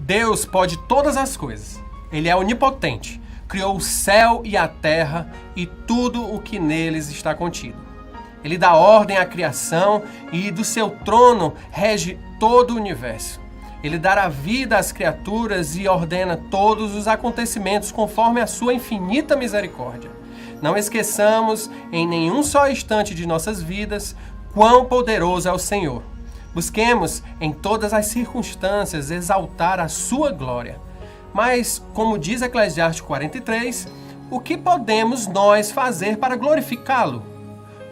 Deus pode todas as coisas. Ele é onipotente. Criou o céu e a terra e tudo o que neles está contido. Ele dá ordem à criação e do seu trono rege todo o universo. Ele dá vida às criaturas e ordena todos os acontecimentos conforme a sua infinita misericórdia. Não esqueçamos em nenhum só instante de nossas vidas quão poderoso é o Senhor. Busquemos em todas as circunstâncias exaltar a sua glória. Mas, como diz Eclesiastes 43, o que podemos nós fazer para glorificá-lo?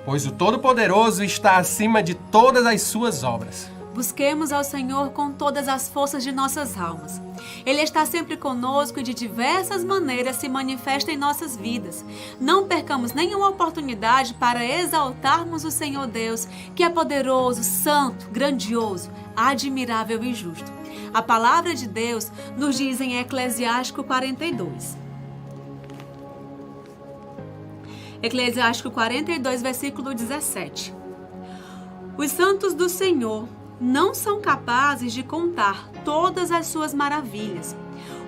Pois o Todo-Poderoso está acima de todas as suas obras. Busquemos ao Senhor com todas as forças de nossas almas. Ele está sempre conosco e de diversas maneiras se manifesta em nossas vidas. Não percamos nenhuma oportunidade para exaltarmos o Senhor Deus, que é poderoso, santo, grandioso, admirável e justo. A palavra de Deus nos diz em Eclesiástico 42. Eclesiástico 42, versículo 17. Os santos do Senhor não são capazes de contar todas as suas maravilhas,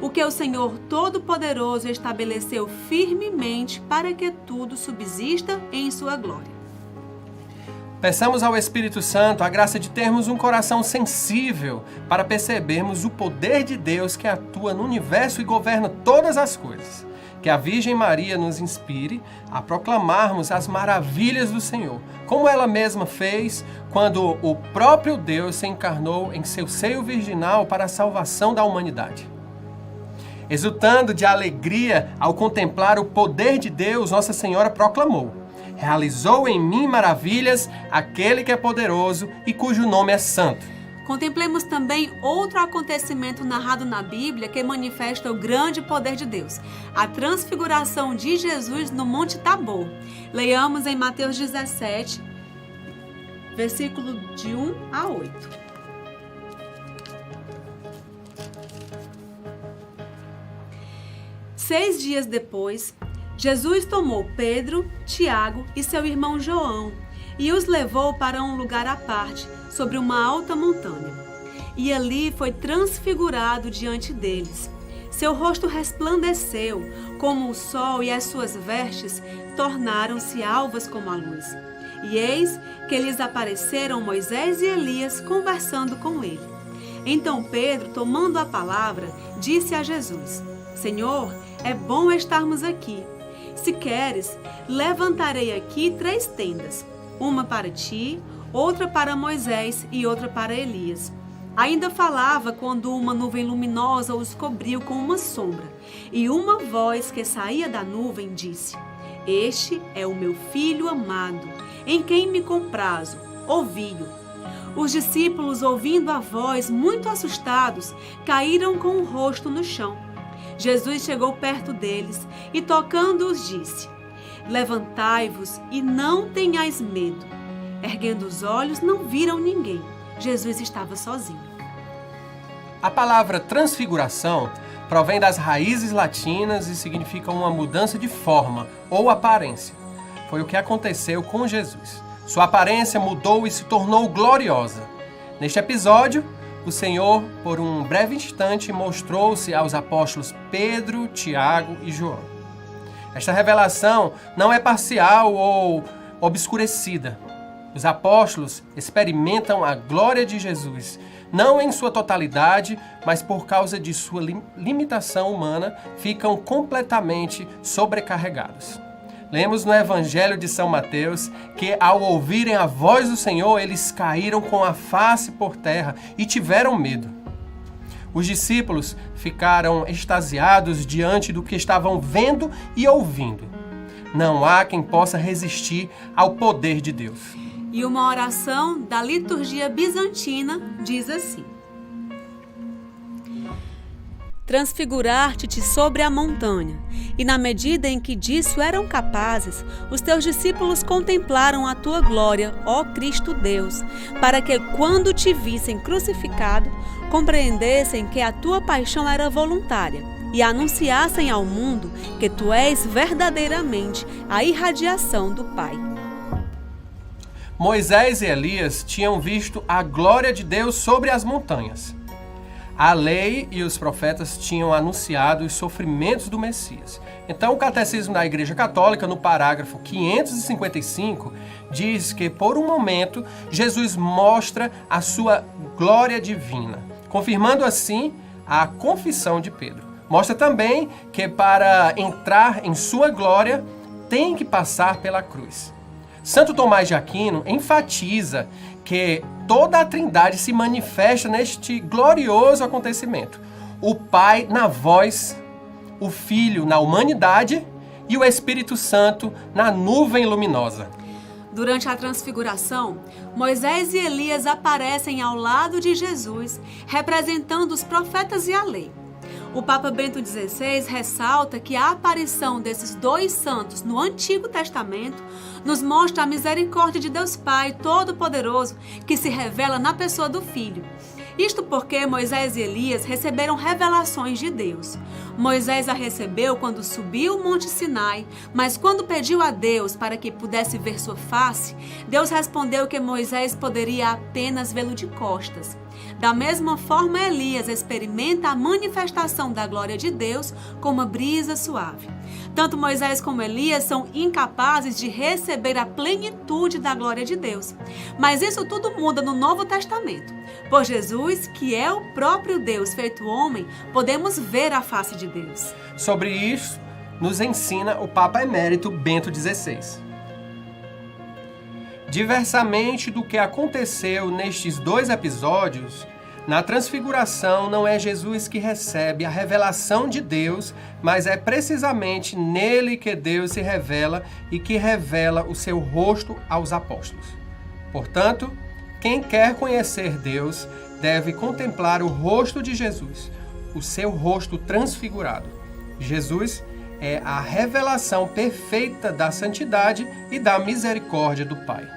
o que o Senhor Todo-Poderoso estabeleceu firmemente para que tudo subsista em sua glória. Peçamos ao Espírito Santo a graça de termos um coração sensível para percebermos o poder de Deus que atua no universo e governa todas as coisas. Que a Virgem Maria nos inspire a proclamarmos as maravilhas do Senhor, como ela mesma fez quando o próprio Deus se encarnou em seu seio virginal para a salvação da humanidade. Exultando de alegria ao contemplar o poder de Deus, Nossa Senhora proclamou: realizou em mim maravilhas aquele que é poderoso e cujo nome é santo. Contemplemos também outro acontecimento narrado na Bíblia que manifesta o grande poder de Deus, a transfiguração de Jesus no Monte Tabor. Leiamos em Mateus 17, versículo de 1 a 8. Seis dias depois, Jesus tomou Pedro, Tiago e seu irmão João e os levou para um lugar à parte, sobre uma alta montanha. E ali foi transfigurado diante deles. Seu rosto resplandeceu como o sol e as suas vestes tornaram-se alvas como a luz. E eis que lhes apareceram Moisés e Elias conversando com ele. Então Pedro, tomando a palavra, disse a Jesus: Senhor, é bom estarmos aqui. Se queres, levantarei aqui 3 tendas, uma para ti, outra para Moisés e outra para Elias. Ainda falava quando uma nuvem luminosa os cobriu com uma sombra, e uma voz que saía da nuvem disse: Este é o meu filho amado, em quem me comprazo, ouvi-o. Os discípulos, ouvindo a voz, muito assustados, caíram com o rosto no chão. Jesus chegou perto deles e, tocando-os, disse: Levantai-vos e não tenhais medo. Erguendo os olhos, não viram ninguém. Jesus estava sozinho. A palavra transfiguração provém das raízes latinas e significa uma mudança de forma ou aparência. Foi o que aconteceu com Jesus. Sua aparência mudou e se tornou gloriosa. Neste episódio, o Senhor, por um breve instante, mostrou-se aos apóstolos Pedro, Tiago e João. Esta revelação não é parcial ou obscurecida. Os apóstolos experimentam a glória de Jesus, não em sua totalidade, mas por causa de sua limitação humana, ficam completamente sobrecarregados. Lemos no Evangelho de São Mateus que, ao ouvirem a voz do Senhor, eles caíram com a face por terra e tiveram medo. Os discípulos ficaram extasiados diante do que estavam vendo e ouvindo. Não há quem possa resistir ao poder de Deus. E uma oração da liturgia bizantina diz assim: Transfigurar-te sobre a montanha, e na medida em que disso eram capazes, os teus discípulos contemplaram a tua glória, ó Cristo Deus, para que, quando te vissem crucificado, compreendessem que a tua paixão era voluntária e anunciassem ao mundo que tu és verdadeiramente a irradiação do Pai. Moisés e Elias tinham visto a glória de Deus sobre as montanhas. A lei e os profetas tinham anunciado os sofrimentos do Messias. Então, o Catecismo da Igreja Católica, no parágrafo 555, diz que, por um momento, Jesus mostra a sua glória divina, confirmando assim a confissão de Pedro. Mostra também que, para entrar em sua glória, tem que passar pela cruz. Santo Tomás de Aquino enfatiza que toda a Trindade se manifesta neste glorioso acontecimento. O Pai na voz, o Filho na humanidade e o Espírito Santo na nuvem luminosa. Durante a transfiguração, Moisés e Elias aparecem ao lado de Jesus, representando os profetas e a lei. O Papa Bento XVI ressalta que a aparição desses dois santos no Antigo Testamento nos mostra a misericórdia de Deus Pai Todo-Poderoso que se revela na pessoa do Filho. Isto porque Moisés e Elias receberam revelações de Deus. Moisés a recebeu quando subiu o Monte Sinai, mas quando pediu a Deus para que pudesse ver sua face, Deus respondeu que Moisés poderia apenas vê-lo de costas. Da mesma forma, Elias experimenta a manifestação da glória de Deus como uma brisa suave. Tanto Moisés como Elias são incapazes de receber a plenitude da glória de Deus. Mas isso tudo muda no Novo Testamento. Por Jesus, que é o próprio Deus feito homem, podemos ver a face de Deus. Sobre isso, nos ensina o Papa Emérito Bento XVI. Diversamente do que aconteceu nestes dois episódios, na transfiguração não é Jesus que recebe a revelação de Deus, mas é precisamente nele que Deus se revela e que revela o seu rosto aos apóstolos. Portanto, quem quer conhecer Deus deve contemplar o rosto de Jesus, o seu rosto transfigurado. Jesus é a revelação perfeita da santidade e da misericórdia do Pai.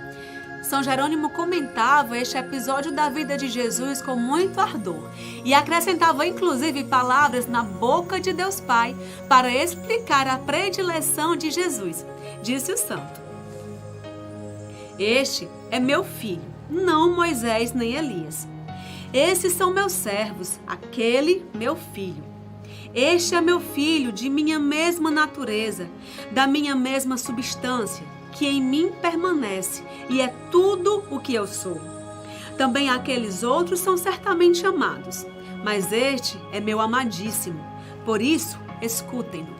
São Jerônimo comentava este episódio da vida de Jesus com muito ardor e acrescentava inclusive palavras na boca de Deus Pai para explicar a predileção de Jesus. Disse o santo: "Este é meu filho, não Moisés nem Elias. Esses são meus servos, aquele meu filho. Este é meu filho de minha mesma natureza, da minha mesma substância, que em mim permanece e é tudo o que eu sou. Também aqueles outros são certamente amados, mas este é meu amadíssimo, por isso escutem-no."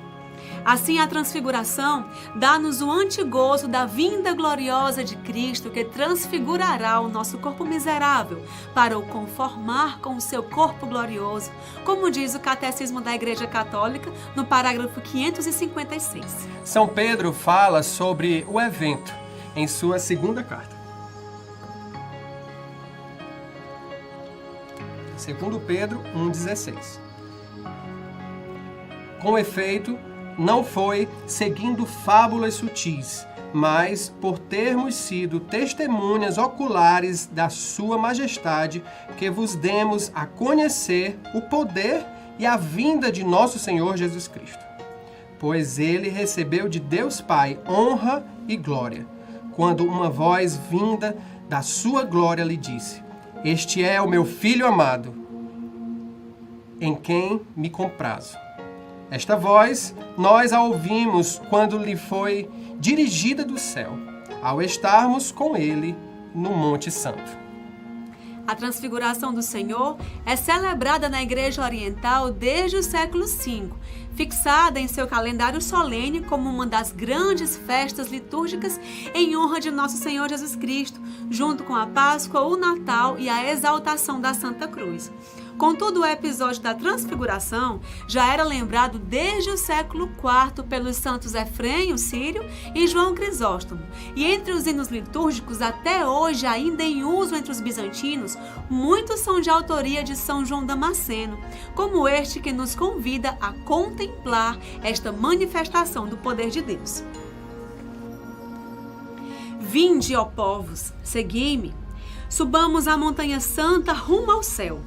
Assim, a transfiguração dá-nos o antegozo da vinda gloriosa de Cristo, que transfigurará o nosso corpo miserável para o conformar com o seu corpo glorioso, como diz o Catecismo da Igreja Católica, no parágrafo 556. São Pedro fala sobre o evento em sua segunda carta. 2 Pedro 1,16. Com efeito, não foi seguindo fábulas sutis, mas por termos sido testemunhas oculares da sua majestade, que vos demos a conhecer o poder e a vinda de nosso Senhor Jesus Cristo. Pois ele recebeu de Deus Pai honra e glória, quando uma voz vinda da sua glória lhe disse: "Este é o meu Filho amado, em quem me comprazo." Esta voz nós a ouvimos quando lhe foi dirigida do céu, ao estarmos com ele no Monte Santo. A transfiguração do Senhor é celebrada na Igreja Oriental desde o século V, fixada em seu calendário solene como uma das grandes festas litúrgicas em honra de nosso Senhor Jesus Cristo, junto com a Páscoa, o Natal e a exaltação da Santa Cruz. Contudo, o episódio da Transfiguração já era lembrado desde o século IV pelos santos Efrém, o Sírio, e João Crisóstomo. E entre os hinos litúrgicos, até hoje ainda em uso entre os bizantinos, muitos são de autoria de São João Damasceno, como este que nos convida a contemplar esta manifestação do poder de Deus. Vinde, ó povos, segui-me, subamos a montanha santa rumo ao céu.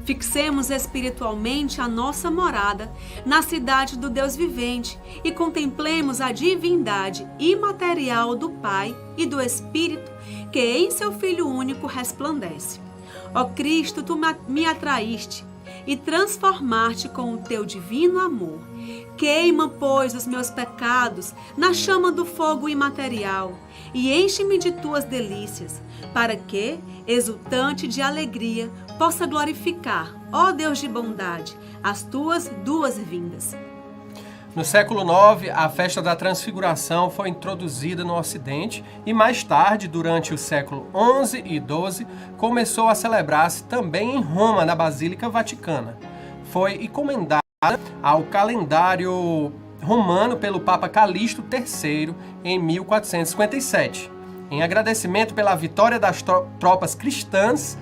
Fixemos espiritualmente a nossa morada na cidade do Deus vivente e contemplemos a divindade imaterial do Pai e do Espírito que em seu Filho único resplandece. Ó Cristo, tu me atraíste, e transformar-te com o teu divino amor. Queima, pois, os meus pecados na chama do fogo imaterial e enche-me de tuas delícias, para que, exultante de alegria, possa glorificar, ó Deus de bondade, as tuas duas vindas. No século IX, a festa da Transfiguração foi introduzida no Ocidente e mais tarde, durante o século XI e XII, começou a celebrar-se também em Roma, na Basílica Vaticana. Foi encomendada ao calendário romano pelo Papa Calixto III em 1457, em agradecimento pela vitória das tropas cristãs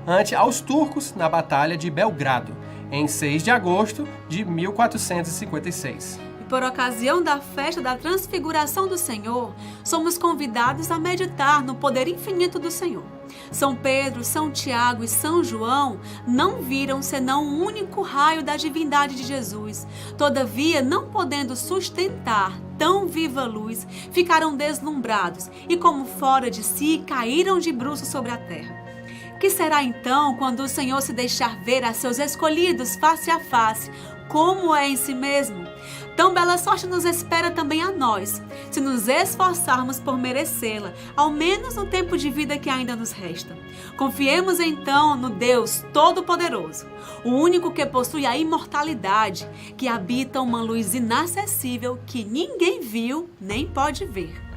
ante aos turcos na Batalha de Belgrado, em 6 de agosto de 1456. E por ocasião da festa da Transfiguração do Senhor, somos convidados a meditar no poder infinito do Senhor. São Pedro, São Tiago e São João não viram senão um único raio da divindade de Jesus. Todavia, não podendo sustentar tão viva luz, ficaram deslumbrados e, como fora de si, caíram de bruços sobre a terra. Que será então quando o Senhor se deixar ver a seus escolhidos face a face, como é em si mesmo? Tão bela sorte nos espera também a nós, se nos esforçarmos por merecê-la, ao menos no tempo de vida que ainda nos resta. Confiemos então no Deus Todo-Poderoso, o único que possui a imortalidade, que habita uma luz inacessível que ninguém viu nem pode ver.